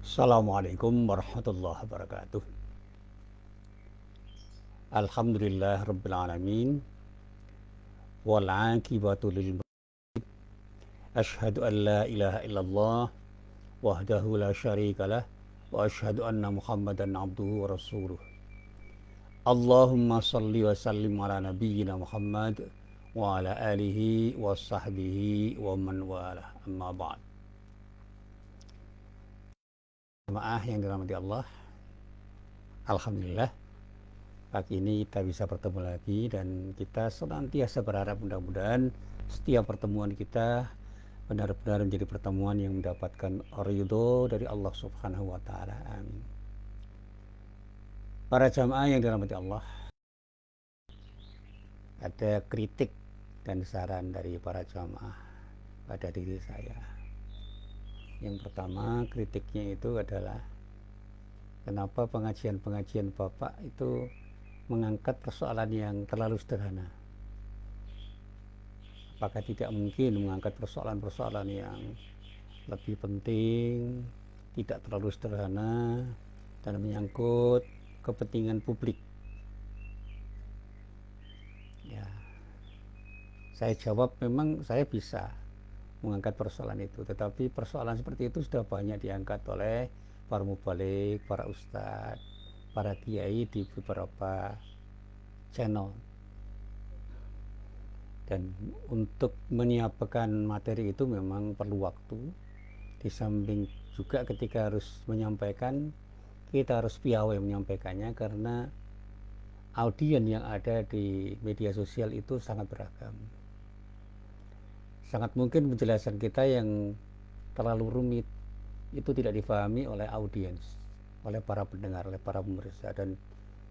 Assalamualaikum warahmatullahi wabarakatuh. Alhamdulillah rabbil alamin wal aqibatu lil muttaqin. Asyhadu an la ilaha illallah wahdahu la syarikalah wa asyhadu anna Muhammadan abduhu wa rasuluh. Allahumma salli wa sallim ala nabiyyina Muhammad wa ala alihi wa sahbihi wa man wala. Amma ba'd. Jemaah yang dirahmati Allah, alhamdulillah pagi ini kita bisa bertemu lagi, dan kita senantiasa berharap mudah-mudahan setiap pertemuan kita benar-benar menjadi pertemuan yang mendapatkan ridho dari Allah Subhanahu wa taala. Amin. Para jamaah yang dirahmati Allah, ada kritik dan saran dari para jamaah pada diri saya. Yang pertama, kritiknya itu adalah kenapa pengajian-pengajian Bapak itu mengangkat persoalan yang terlalu sederhana. Apakah tidak mungkin mengangkat persoalan-persoalan yang lebih penting, tidak terlalu sederhana, dan menyangkut kepentingan publik? Ya, saya jawab memang saya bisa mengangkat persoalan itu, tetapi persoalan seperti itu sudah banyak diangkat oleh para mubalik, para ustadz, para kiai di beberapa channel. Dan untuk menyiapkan materi itu memang perlu waktu. Di samping juga ketika harus menyampaikan, kita harus piawai menyampaikannya, karena audien yang ada di media sosial itu sangat beragam. Sangat mungkin penjelasan kita yang terlalu rumit itu tidak difahami oleh audiens, oleh para pendengar, oleh para pemirsa, dan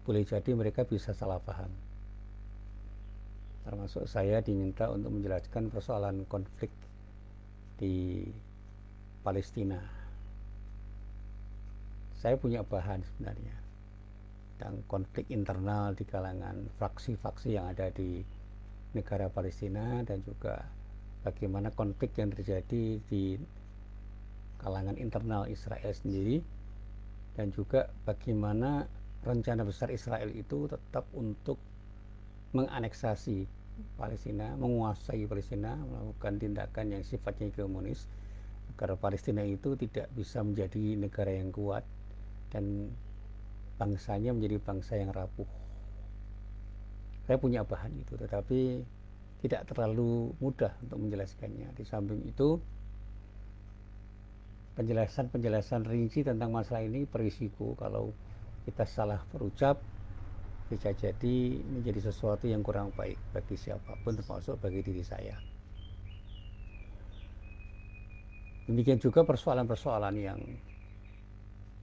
boleh jadi mereka bisa salah paham. Termasuk saya diminta untuk menjelaskan persoalan konflik di Palestina. Saya punya bahan sebenarnya tentang konflik internal di kalangan fraksi-fraksi yang ada di negara Palestina, dan juga bagaimana konflik yang terjadi di kalangan internal Israel sendiri, dan juga bagaimana rencana besar Israel itu tetap untuk menganeksasi Palestina, menguasai Palestina, melakukan tindakan yang sifatnya hegemonis agar Palestina itu tidak bisa menjadi negara yang kuat dan bangsanya menjadi bangsa yang rapuh. Saya punya bahan itu, tetapi tidak terlalu mudah untuk menjelaskannya. Di samping itu, penjelasan rinci tentang masalah ini berisiko kalau kita salah berucap, bisa jadi menjadi sesuatu yang kurang baik bagi siapapun, termasuk bagi diri saya. Demikian juga persoalan-persoalan yang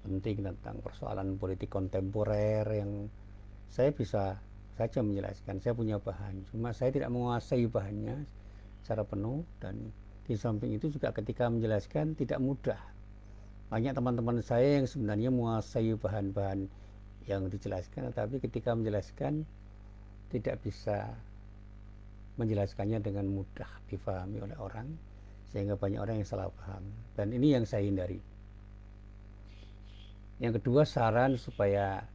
penting tentang persoalan politik kontemporer yang saya bisa saja menjelaskan. Saya punya bahan, cuma saya tidak menguasai bahannya secara penuh, dan di samping itu juga ketika menjelaskan tidak mudah. Banyak teman-teman saya yang sebenarnya menguasai bahan-bahan yang dijelaskan, tetapi ketika menjelaskan tidak bisa menjelaskannya dengan mudah difahami oleh orang, sehingga banyak orang yang salah paham, dan ini yang saya hindari. Yang kedua, saran supaya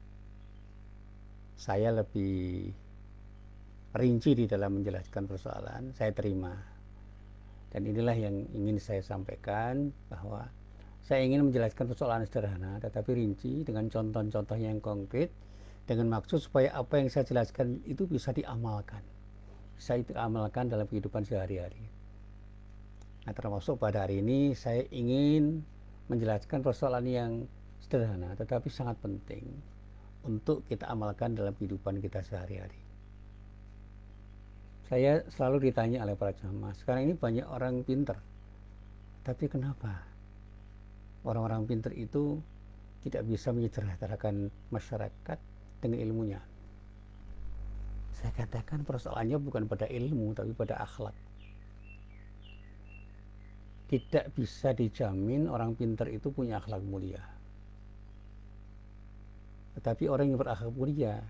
saya lebih rinci di dalam menjelaskan persoalan, saya terima. Dan inilah yang ingin saya sampaikan, bahwa saya ingin menjelaskan persoalan sederhana tetapi rinci dengan contoh-contoh yang konkret, dengan maksud supaya apa yang saya jelaskan itu bisa diamalkan, bisa diamalkan dalam kehidupan sehari-hari. Nah, termasuk pada hari ini saya ingin menjelaskan persoalan yang sederhana tetapi sangat penting untuk kita amalkan dalam kehidupan kita sehari-hari. Saya selalu ditanya oleh para jamaah, sekarang ini banyak orang pintar, tapi kenapa orang-orang pintar itu tidak bisa menyejahterakan masyarakat dengan ilmunya? Saya katakan persoalannya bukan pada ilmu, tapi pada akhlak. Tidak bisa dijamin orang pintar itu punya akhlak mulia. Tetapi orang yang berakhlak mulia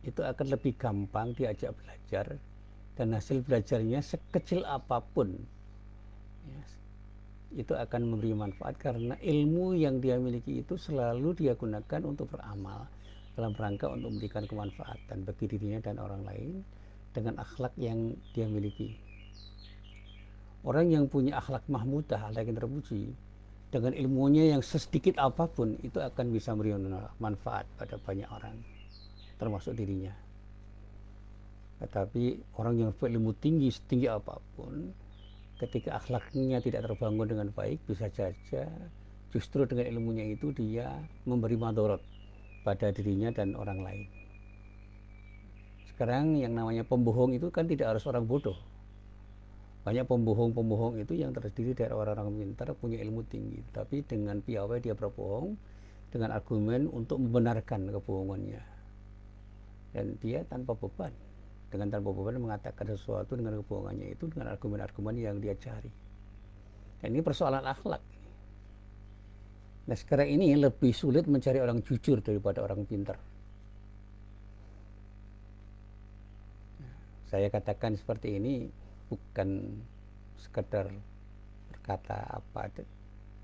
itu akan lebih gampang diajak belajar, dan hasil belajarnya sekecil apapun, ya, itu akan memberi manfaat karena ilmu yang dia miliki itu selalu dia gunakan untuk beramal dalam rangka untuk memberikan kemanfaatan bagi dirinya dan orang lain dengan akhlak yang dia miliki. Orang yang punya akhlak mahmudah, akhlak yang terpuji, dengan ilmunya yang sedikit apapun itu akan bisa memberi manfaat pada banyak orang, termasuk dirinya. Tetapi orang yang berilmu tinggi, setinggi apapun, ketika akhlaknya tidak terbangun dengan baik, bisa saja justru dengan ilmunya itu dia memberi madorot pada dirinya dan orang lain. Sekarang yang namanya pembohong itu kan tidak harus orang bodoh. Banyak pembohong-pembohong itu yang terdiri dari orang-orang pintar, punya ilmu tinggi, tapi dengan piawai dia berbohong dengan argumen untuk membenarkan kebohongannya, dan dia tanpa beban mengatakan sesuatu dengan kebohongannya itu dengan argumen-argumen yang dia cari. Dan ini persoalan akhlak. Nah sekarang ini lebih sulit mencari orang jujur daripada orang pintar. Saya katakan seperti ini bukan sekedar berkata apa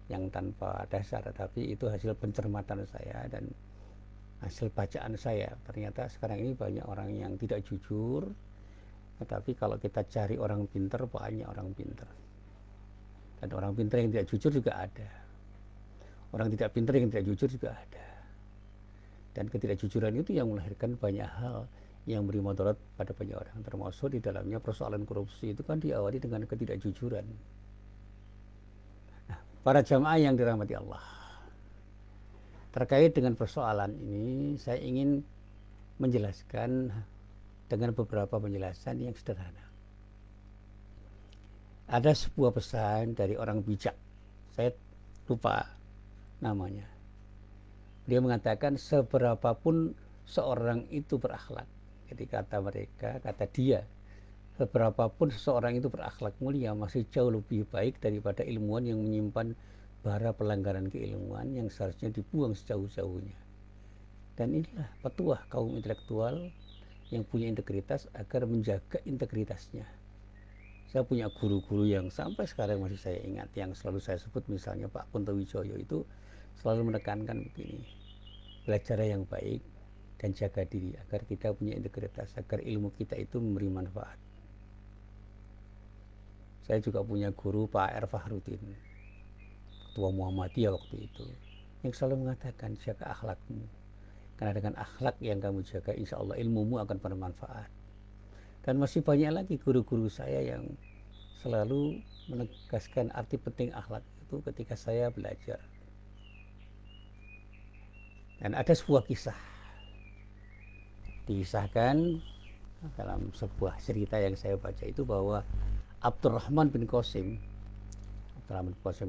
yang tanpa dasar, tapi itu hasil pencermatan saya dan hasil bacaan saya. Ternyata sekarang ini banyak orang yang tidak jujur, tetapi kalau kita cari orang pintar, banyak orang pintar. Dan orang pintar yang tidak jujur juga ada. Orang tidak pintar yang tidak jujur juga ada. Dan ketidakjujuran itu yang melahirkan banyak hal yang beri mudarat pada banyak orang, termasuk di dalamnya persoalan korupsi itu kan diawali dengan ketidakjujuran. Nah, para jamaah yang dirahmati Allah, terkait dengan persoalan ini saya ingin menjelaskan dengan beberapa penjelasan yang sederhana. Ada sebuah pesan dari orang bijak, saya lupa namanya. Dia mengatakan seberapapun seorang itu berakhlak, jadi kata dia, seberapapun seseorang itu berakhlak mulia masih jauh lebih baik daripada ilmuwan yang menyimpan bara pelanggaran keilmuan yang seharusnya dibuang sejauh-jauhnya. Dan inilah petuah kaum intelektual yang punya integritas agar menjaga integritasnya. Saya punya guru-guru yang sampai sekarang masih saya ingat, yang selalu saya sebut, misalnya Pak Kunto Wijoyo itu selalu menekankan begini, belajar yang baik dan jaga diri agar kita punya integritas, agar ilmu kita itu memberi manfaat. Saya juga punya guru Pak R. Fahrudin, ketua Muhammadiyah waktu itu, yang selalu mengatakan jaga akhlakmu, karena dengan akhlak yang kamu jaga insya Allah ilmumu akan bermanfaat. Dan masih banyak lagi guru-guru saya yang selalu menegaskan arti penting akhlak itu ketika saya belajar. Dan ada sebuah kisah dikisahkan dalam sebuah cerita yang saya baca itu, bahwa Abdurrahman bin Qasim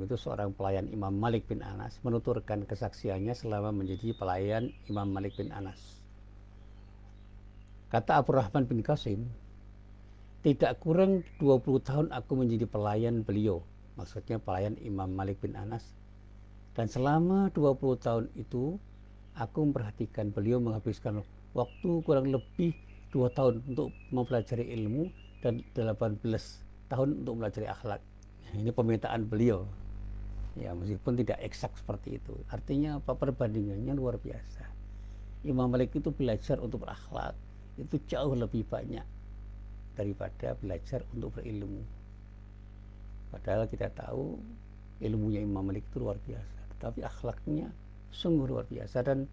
itu seorang pelayan Imam Malik bin Anas, menuturkan kesaksiannya selama menjadi pelayan Imam Malik bin Anas. Kata Abdurrahman bin Qasim, tidak kurang 20 tahun aku menjadi pelayan beliau, maksudnya pelayan Imam Malik bin Anas, dan selama 20 tahun itu aku memperhatikan beliau menghabiskan waktu kurang lebih 2 tahun untuk mempelajari ilmu dan 18 tahun untuk mempelajari akhlak. Ini pemetaan beliau, ya meskipun tidak eksak seperti itu. Artinya apa? Perbandingannya luar biasa. Imam Malik itu belajar untuk berakhlak itu jauh lebih banyak daripada belajar untuk berilmu. Padahal kita tahu ilmunya Imam Malik itu luar biasa, tetapi akhlaknya sungguh luar biasa. Dan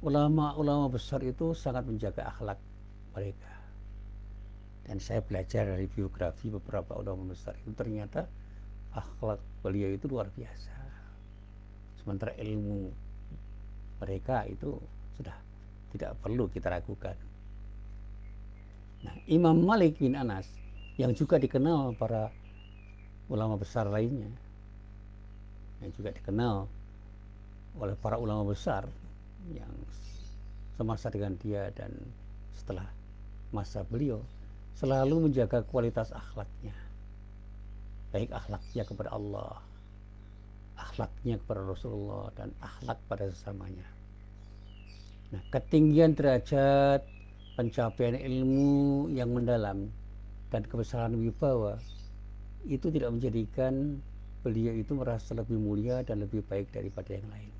ulama-ulama besar itu sangat menjaga akhlak mereka. Dan saya belajar dari biografi beberapa ulama besar itu, ternyata akhlak beliau itu luar biasa. Sementara ilmu mereka itu sudah tidak perlu kita ragukan. Nah, Imam Malik bin Anas yang juga dikenal para ulama besar lainnya, yang juga dikenal oleh para ulama besar yang semasa dengan dia dan setelah masa beliau, selalu menjaga kualitas akhlaknya, baik akhlaknya kepada Allah, akhlaknya kepada Rasulullah, dan akhlak pada sesamanya. Nah, ketinggian derajat pencapaian ilmu yang mendalam dan kebesaran wibawa itu tidak menjadikan beliau itu merasa lebih mulia dan lebih baik daripada yang lain.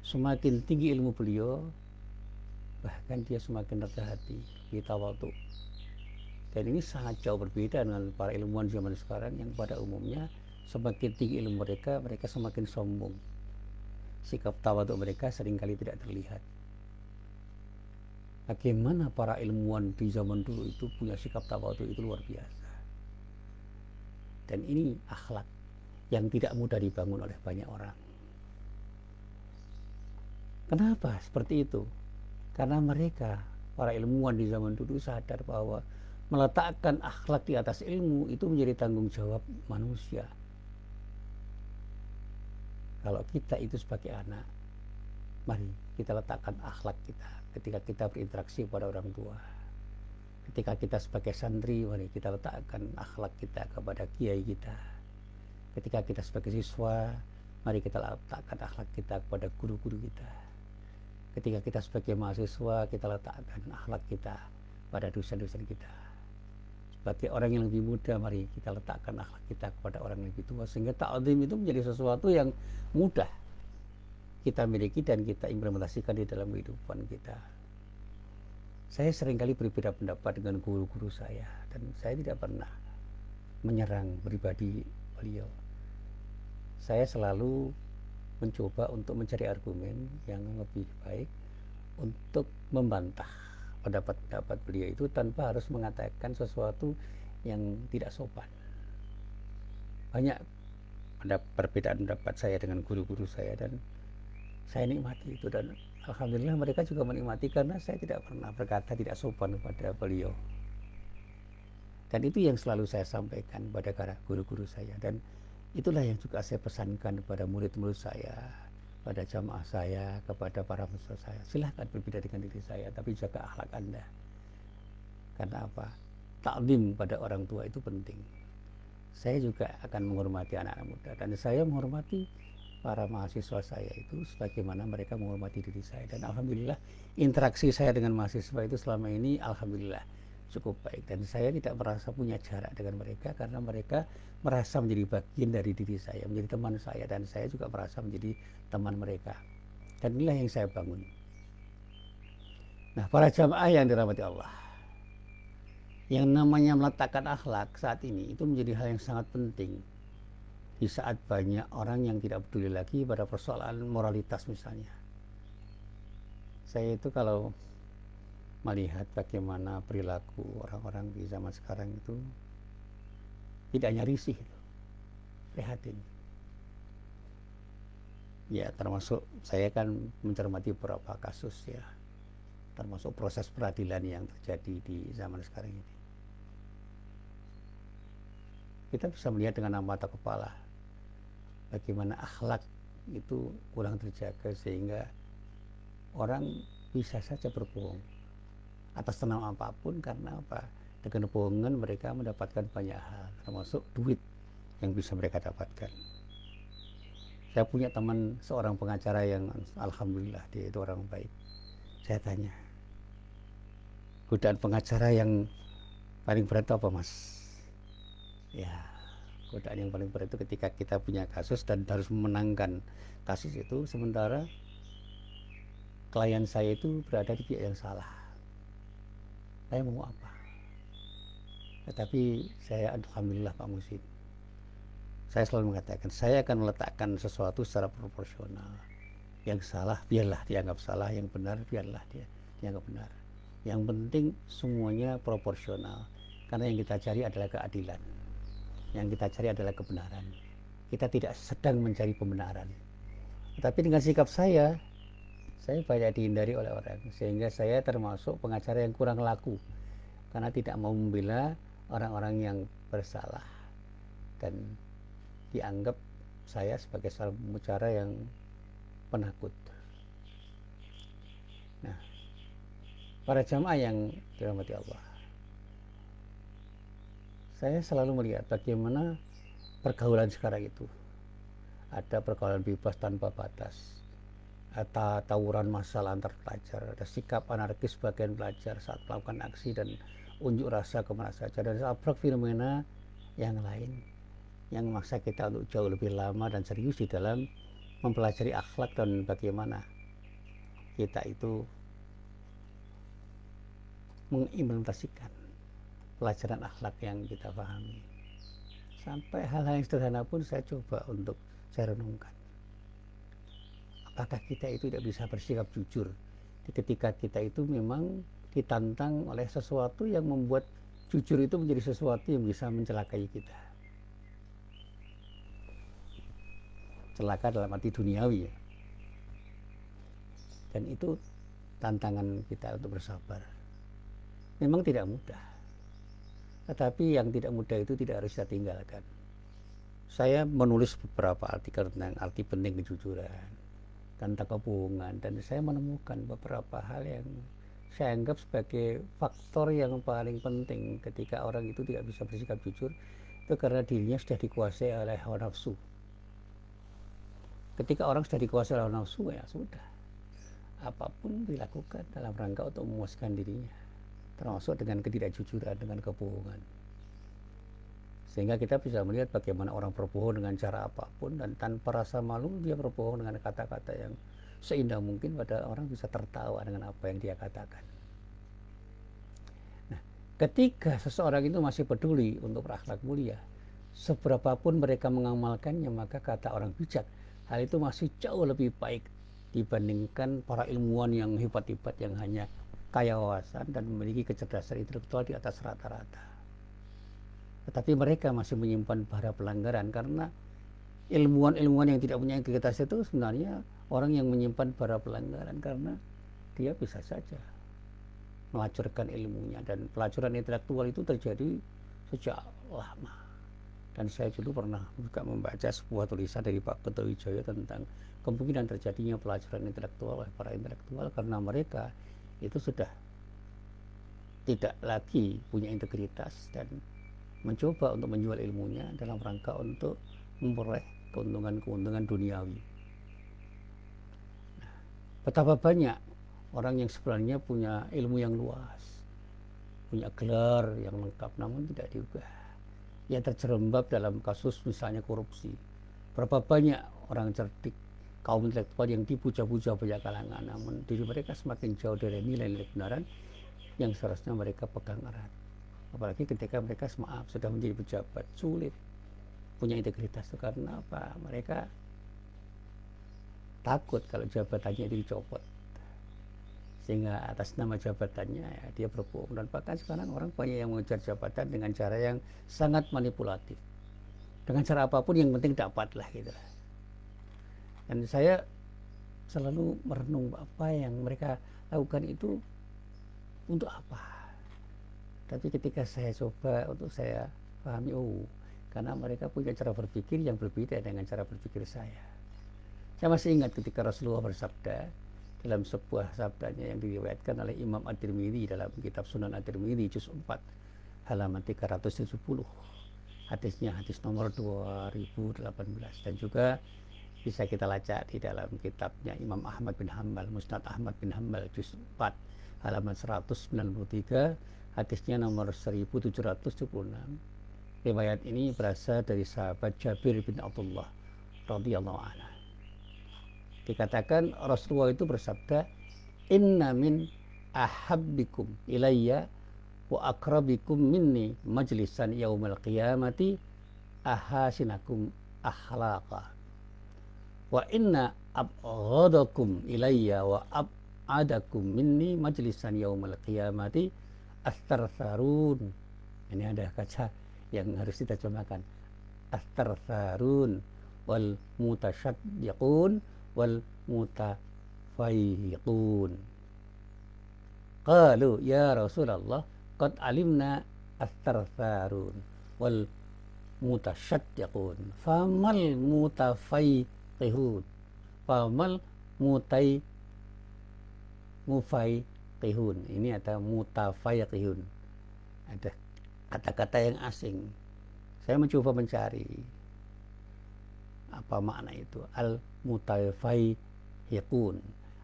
Semakin tinggi ilmu beliau, bahkan dia semakin rendah hati, tawadhu. Dan ini sangat jauh berbeda dengan para ilmuwan zaman sekarang yang pada umumnya semakin tinggi ilmu mereka, mereka semakin sombong. Sikap tawadhu mereka seringkali tidak terlihat. Bagaimana para ilmuwan di zaman dulu itu punya sikap tawadhu itu luar biasa. Dan ini akhlak yang tidak mudah dibangun oleh banyak orang. Kenapa seperti itu? Karena mereka, para ilmuwan di zaman dulu sadar bahwa meletakkan akhlak di atas ilmu itu menjadi tanggung jawab manusia. Kalau kita itu sebagai anak, mari kita letakkan akhlak kita ketika kita berinteraksi pada orang tua. Ketika kita sebagai santri, mari kita letakkan akhlak kita kepada kiai kita. Ketika kita sebagai siswa, mari kita letakkan akhlak kita kepada guru-guru kita. Ketika kita sebagai mahasiswa, kita letakkan akhlak kita pada dosen-dosen kita. Sebagai orang yang lebih muda, mari kita letakkan akhlak kita kepada orang yang lebih tua, sehingga ta'zim itu menjadi sesuatu yang mudah kita miliki dan kita implementasikan di dalam kehidupan kita. Saya seringkali berbeda pendapat dengan guru-guru saya, dan saya tidak pernah menyerang pribadi beliau. Saya selalu mencoba untuk mencari argumen yang lebih baik untuk membantah pendapat-pendapat beliau itu tanpa harus mengatakan sesuatu yang tidak sopan. Banyak perbedaan pendapat saya dengan guru-guru saya dan saya nikmati itu, dan alhamdulillah mereka juga menikmati karena saya tidak pernah berkata tidak sopan kepada beliau. Dan itu yang selalu saya sampaikan pada guru-guru saya, dan itulah yang juga saya pesankan kepada murid-murid saya, pada jamaah saya, kepada para murid saya. Silahkan berbeda dengan diri saya, tapi jaga akhlak Anda. Karena apa? Ta'zim pada orang tua itu penting. Saya juga akan menghormati anak-anak muda, dan saya menghormati para mahasiswa saya itu sebagaimana mereka menghormati diri saya. Dan alhamdulillah interaksi saya dengan mahasiswa itu selama ini alhamdulillah cukup baik, dan saya tidak merasa punya jarak dengan mereka karena mereka merasa menjadi bagian dari diri saya, menjadi teman saya, dan saya juga merasa menjadi teman mereka. Dan inilah yang saya bangun. Nah, para jamaah yang dirahmati Allah, yang namanya meletakkan akhlak saat ini itu menjadi hal yang sangat penting di saat banyak orang yang tidak peduli lagi pada persoalan moralitas misalnya. Saya itu kalau melihat bagaimana perilaku orang-orang di zaman sekarang itu tidak hanya risih, prihatin. Ya, termasuk saya kan mencermati beberapa kasus ya, termasuk proses peradilan yang terjadi di zaman sekarang ini. Kita bisa melihat dengan mata kepala bagaimana akhlak itu kurang terjaga sehingga orang bisa saja berbohong atas nama apapun. Karena apa? Dengan bohongan mereka mendapatkan banyak hal, termasuk duit yang bisa mereka dapatkan. Saya punya teman seorang pengacara yang alhamdulillah dia itu orang baik. Saya tanya, godaan pengacara yang paling berat itu apa, Mas? Ya, godaan yang paling berat itu ketika kita punya kasus dan harus memenangkan kasus itu, sementara klien saya itu berada di pihak yang salah. Saya mau apa? Tetapi saya alhamdulillah Pak Musid, saya selalu mengatakan saya akan meletakkan sesuatu secara proporsional. Yang salah biarlah dianggap salah, yang benar biarlah dia dianggap benar. Yang penting semuanya proporsional, karena yang kita cari adalah keadilan, yang kita cari adalah kebenaran. Kita tidak sedang mencari pembenaran. Tetapi dengan sikap saya banyak dihindari oleh orang, sehingga saya termasuk pengacara yang kurang laku karena tidak mau membela orang-orang yang bersalah, dan dianggap saya sebagai seorang pembicara yang penakut. Nah, para jamaah yang dirahmati Allah, saya selalu melihat bagaimana pergaulan sekarang itu. Ada pergaulan bebas tanpa batas, atau tawuran massal antar pelajar, ada sikap anarkis bagian pelajar saat melakukan aksi dan unjuk rasa kemana saja, dan abrak fenomena yang lain. yang memaksa kita untuk jauh lebih lama dan serius di dalam mempelajari akhlak dan bagaimana kita itu mengimplementasikan pelajaran akhlak yang kita pahami. Sampai hal-hal yang sederhana pun saya coba untuk saya renungkan. Apakah kita itu tidak bisa bersikap jujur ketika kita itu memang ditantang oleh sesuatu yang membuat jujur itu menjadi sesuatu yang bisa mencelakai kita. Celaka dalam arti duniawi ya. Dan itu tantangan kita untuk bersabar. Memang tidak mudah. Tetapi yang tidak mudah itu tidak harus kita tinggalkan. Saya menulis beberapa artikel tentang arti penting kejujuran, tentang kebohongan, dan saya menemukan beberapa hal yang saya anggap sebagai faktor yang paling penting ketika orang itu tidak bisa bersikap jujur, itu karena dirinya sudah dikuasai oleh hawa nafsu. Ketika orang sudah dikuasai oleh hawa nafsu, ya sudah, apapun dilakukan dalam rangka untuk memuaskan dirinya, termasuk dengan ketidakjujuran, dengan kebohongan. Sehingga kita bisa melihat bagaimana orang berbohong dengan cara apapun, dan tanpa rasa malu dia berbohong dengan kata-kata yang seindah mungkin, pada orang bisa tertawa dengan apa yang dia katakan. Nah, ketika seseorang itu masih peduli untuk berakhlak mulia, seberapapun mereka mengamalkannya, maka kata orang bijak, hal itu masih jauh lebih baik dibandingkan para ilmuwan yang hebat-hebat yang hanya kaya wawasan dan memiliki kecerdasan intelektual di atas rata-rata. Tetapi mereka masih menyimpan bara pelanggaran, karena ilmuwan-ilmuwan yang tidak punya integritas itu sebenarnya orang yang menyimpan bara pelanggaran, karena dia bisa saja melacurkan ilmunya, dan pelacuran intelektual itu terjadi sejak lama. Dan saya dulu pernah juga membaca sebuah tulisan dari Pak Ketua Wijaya tentang kemungkinan terjadinya pelacuran intelektual oleh para intelektual, karena mereka itu sudah tidak lagi punya integritas dan mencoba untuk menjual ilmunya dalam rangka untuk memperoleh keuntungan-keuntungan duniawi. Nah, betapa banyak orang yang sebenarnya punya ilmu yang luas, punya gelar yang lengkap, namun tidak diubah, yang terjerembab dalam kasus misalnya korupsi. Berapa banyak orang cerdik, kaum intelektual yang dipuja-puja banyak kalangan, namun diri mereka semakin jauh dari nilai-nilai kebenaran yang seharusnya mereka pegang erat. Apalagi ketika mereka sudah menjadi pejabat, sulit punya integritas itu. Karena apa? Mereka takut kalau jabatannya itu dicopot, sehingga atas nama jabatannya ya, dia berbohong. Dan bahkan sekarang orang banyak yang mengejar jabatan dengan cara yang sangat manipulatif, dengan cara apapun yang penting dapat lah gitu. Dan saya selalu merenung apa yang mereka lakukan itu untuk apa. Tapi ketika saya coba untuk saya pahami, karena mereka punya cara berpikir yang berbeda dengan cara berpikir saya. Saya masih ingat ketika Rasulullah bersabda dalam sebuah sabdanya yang diriwayatkan oleh Imam At-Tirmidzi dalam kitab Sunan At-Tirmidzi juz 4 halaman 370. Hadisnya hadis nomor 2018, dan juga bisa kita lacak di dalam kitabnya Imam Ahmad bin Hanbal, Musnad Ahmad bin Hanbal juz 4 halaman 193. Hadisnya nomor 1776. Riwayat ini berasal dari sahabat Jabir bin Abdullah radhiyallahu anhu. Dikatakan Rasulullah itu bersabda, "Inna min ahabbikum ilayya wa akrabikum minni majlisan yaumal qiyamati ahasinakum akhlaqa. Wa inna abghadakum ilayya wa ab'adakum minni majlisan yaumal qiyamati astarsarun." Ini ada kaca yang harus kita terjemahkan. Astarsarun wal mutasyaddiqun wal mutafaiqun. Qalu ya Rasulullah qad alimna astarsarun wal mutasyaddiqun famal mutafaiqihun famal mufaiqihun. Ini ada mutafaiqihun, ada kata-kata yang asing. Saya mencoba mencari apa makna itu. Al-mutafaiqihun,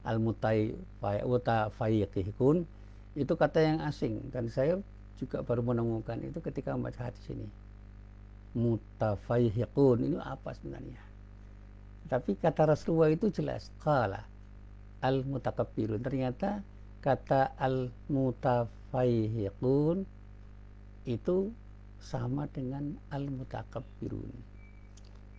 al-mutafaiqihun itu kata yang asing, dan saya juga baru menemukan itu ketika membaca hadis ini. mutafaihiqun. Ini apa sebenarnya? Tapi kata Rasulullah itu jelas, qala al-mutakabbirun. Ternyata kata al-mutafaihiqun itu sama dengan al-mutakabbirun.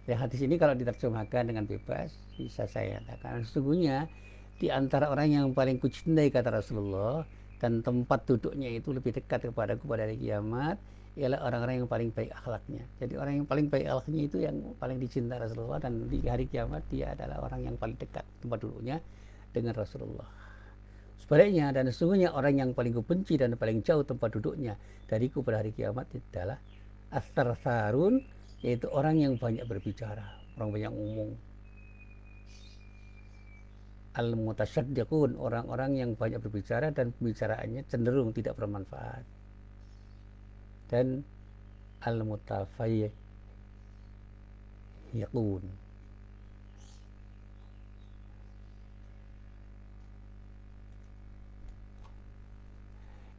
Ya, hadis ini kalau diterjemahkan dengan bebas bisa saya katakan sesungguhnya di antara orang yang paling kucintai kata Rasulullah dan tempat duduknya itu lebih dekat kepadaku pada hari kiamat ialah orang-orang yang paling baik akhlaknya. Jadi orang yang paling baik akhlaknya itu yang paling dicintai Rasulullah, dan di hari kiamat dia adalah orang yang paling dekat tempat duduknya dengan Rasulullah. Sebaliknya, dan sesungguhnya orang yang paling kubenci dan paling jauh tempat duduknya dariku pada hari kiamat adalah as-sarsarun, yaitu orang yang banyak berbicara, orang banyak ngomong. Al-mutasyaddiqun, orang-orang yang banyak berbicara dan pembicaraannya cenderung tidak bermanfaat. Dan al-mutafayyiqun,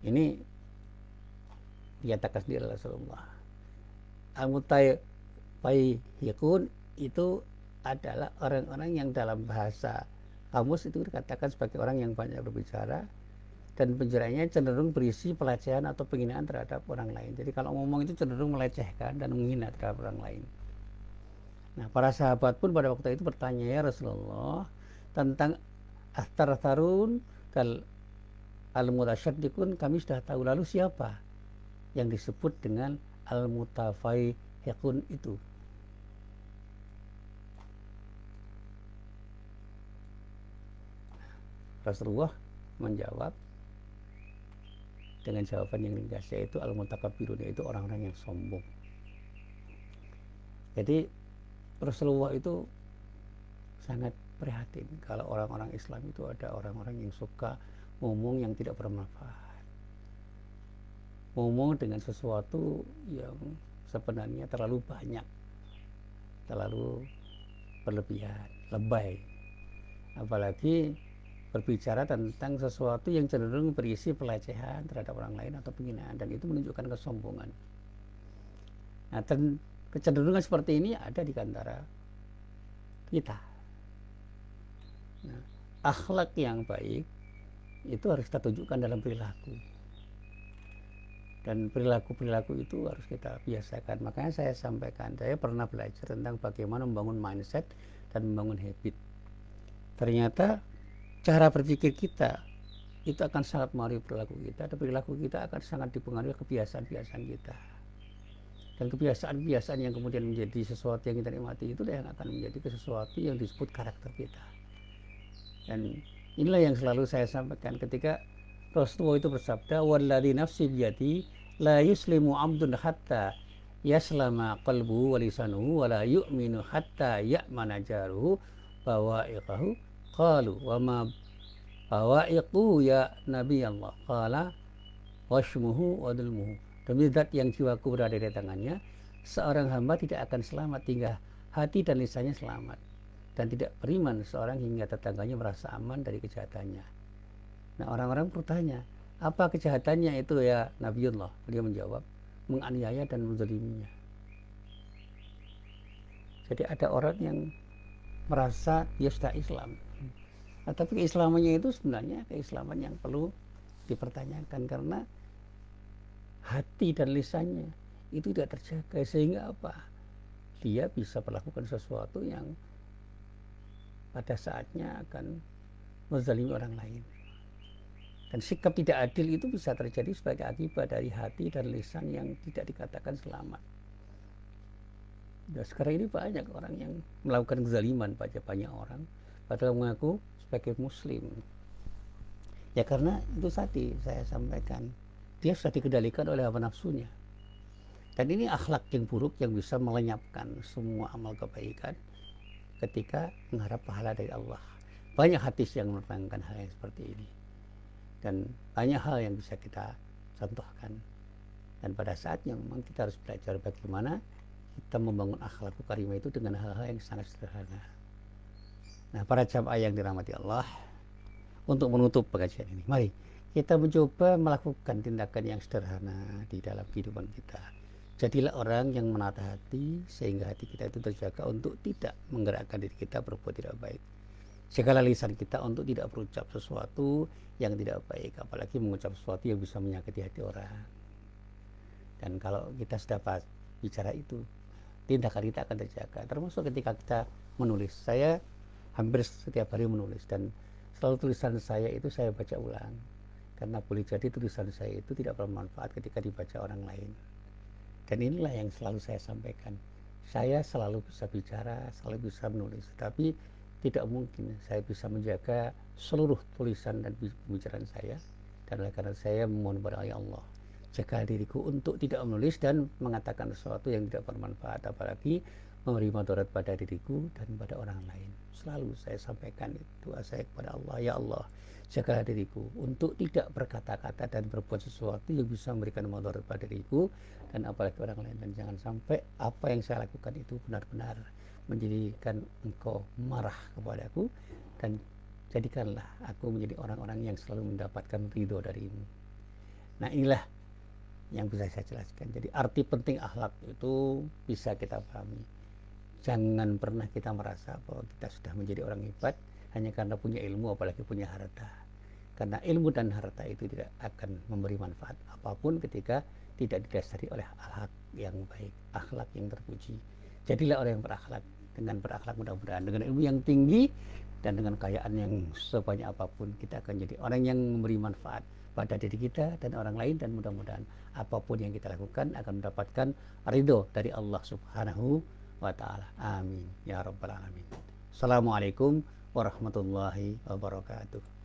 ini dikatakan sendiri Rasulullah. Al-mutafayyiqun itu adalah orang-orang yang dalam bahasa kamus itu dikatakan sebagai orang yang banyak berbicara dan pembicaraannya cenderung berisi pelecehan atau penghinaan terhadap orang lain. Jadi kalau ngomong itu cenderung melecehkan dan menghina terhadap orang lain. Nah, para sahabat pun pada waktu itu bertanya, ya Rasulullah, tentang as-sarsarun dan al-mutasyaddiqun kami sudah tahu, lalu siapa yang disebut dengan al-mutafaihiqun itu? Rasulullah menjawab dengan jawaban yang ringkas, yaitu al-mutakabbirun, yaitu orang-orang yang sombong. Jadi Rasulullah itu sangat prihatin kalau orang-orang Islam itu ada orang-orang yang suka ngomong yang tidak bermanfaat, ngomong dengan sesuatu yang sebenarnya terlalu banyak, terlalu berlebihan, lebay, apalagi berbicara tentang sesuatu yang cenderung berisi pelecehan terhadap orang lain atau penghinaan, dan itu menunjukkan kesombongan. Nah, kecenderungan seperti ini ada di antara kita. Nah, akhlak yang baik itu harus kita tunjukkan dalam perilaku, dan perilaku-perilaku itu harus kita biasakan. Makanya saya sampaikan, saya pernah belajar tentang bagaimana membangun mindset dan membangun habit. Ternyata cara berpikir kita itu akan sangat mempengaruhi perilaku kita, dan perilaku kita akan sangat dipengaruhi kebiasaan-kebiasaan kita. Dan kebiasaan-kebiasaan yang kemudian menjadi sesuatu yang kita nikmati itu yang akan menjadi sesuatu yang disebut karakter kita. Dan inilah yang selalu saya sampaikan ketika Rasulullah itu bersabda, walladzi nafsi biyadi la yuslimu amdun hatta yaslama qalbuhu wa lisanuhu wa la yu'minu hatta ya'mana jaruhu bawa'iqahu. Qalu wa ma bawa'iqu ya Nabi Allah? Qala washmuhu wa dulmuhu. Demi zat yang jiwaku berada di tangannya, seorang hamba tidak akan selamat hingga hati dan lisannya selamat, dan tidak beriman seorang hingga tetangganya merasa aman dari kejahatannya. Nah, orang-orang bertanya, apa kejahatannya itu ya Nabiullah? Beliau menjawab, menganiaya dan menzaliminya. Jadi ada orang yang merasa dia sudah Islam, tapi keislamannya itu sebenarnya keislaman yang perlu dipertanyakan, karena hati dan lisannya itu tidak terjaga, sehingga apa? Dia bisa melakukan sesuatu yang pada saatnya akan menzalimi orang lain. Dan sikap tidak adil itu bisa terjadi sebagai akibat dari hati dan lisan yang tidak dikatakan selamat. Dan sekarang ini banyak orang yang melakukan kezaliman pada banyak orang, padahal mengaku sebagai muslim. Ya karena itu tadi saya sampaikan, dia sudah dikendalikan oleh hawa nafsunya. Dan ini akhlak yang buruk yang bisa melenyapkan semua amal kebaikan ketika mengharap pahala dari Allah. Banyak hadis yang menerangkan hal yang seperti ini, dan banyak hal yang bisa kita contohkan. Dan pada saatnya memang kita harus belajar bagaimana kita membangun akhlak karimah itu dengan hal-hal yang sangat sederhana. Nah, para jamaah yang dirahmati Allah, untuk menutup pengajian ini, mari kita mencoba melakukan tindakan yang sederhana di dalam kehidupan kita. Jadilah orang yang menata hati sehingga hati kita itu terjaga untuk tidak menggerakkan diri kita berbuat tidak baik. Segala lisan kita untuk tidak berucap sesuatu yang tidak baik, apalagi mengucap sesuatu yang bisa menyakiti hati orang. Dan kalau kita sudah bicara itu, tindakan kita akan terjaga. Termasuk ketika kita menulis. Saya hampir setiap hari menulis, dan selalu tulisan saya itu saya baca ulang. Karena boleh jadi tulisan saya itu tidak bermanfaat ketika dibaca orang lain. Dan inilah yang selalu saya sampaikan. Saya selalu bisa bicara, selalu bisa menulis, tapi tidak mungkin saya bisa menjaga seluruh tulisan dan pembicaraan saya. Dan oleh karena saya memohon kepada Allah, jaga diriku untuk tidak menulis dan mengatakan sesuatu yang tidak bermanfaat, apalagi memberi mudarat pada diriku dan pada orang lain. Selalu saya sampaikan doa saya kepada Allah, ya Allah, jagalah diriku untuk tidak berkata-kata dan berbuat sesuatu yang bisa memberikan mudarat pada diriku dan apalagi orang lain, dan jangan sampai apa yang saya lakukan itu benar-benar menjadikan engkau marah kepadaku, dan jadikanlah aku menjadi orang-orang yang selalu mendapatkan ridho darimu. Nah, inilah yang bisa saya jelaskan. Jadi arti penting akhlak itu bisa kita pahami. Jangan pernah kita merasa bahwa kita sudah menjadi orang hebat hanya karena punya ilmu, apalagi punya harta. Karena ilmu dan harta itu tidak akan memberi manfaat apapun ketika tidak didasari oleh akhlak yang baik, akhlak yang terpuji. Jadilah orang yang berakhlak. Dengan berakhlak mudah-mudahan dengan ilmu yang tinggi dan dengan kekayaan yang sebanyak apapun, kita akan jadi orang yang memberi manfaat pada diri kita dan orang lain, dan mudah-mudahan apapun yang kita lakukan akan mendapatkan ridho dari Allah Subhanahu wa ta'ala. Amin ya rabbal alamin. Assalamualaikum warahmatullahi wabarakatuh.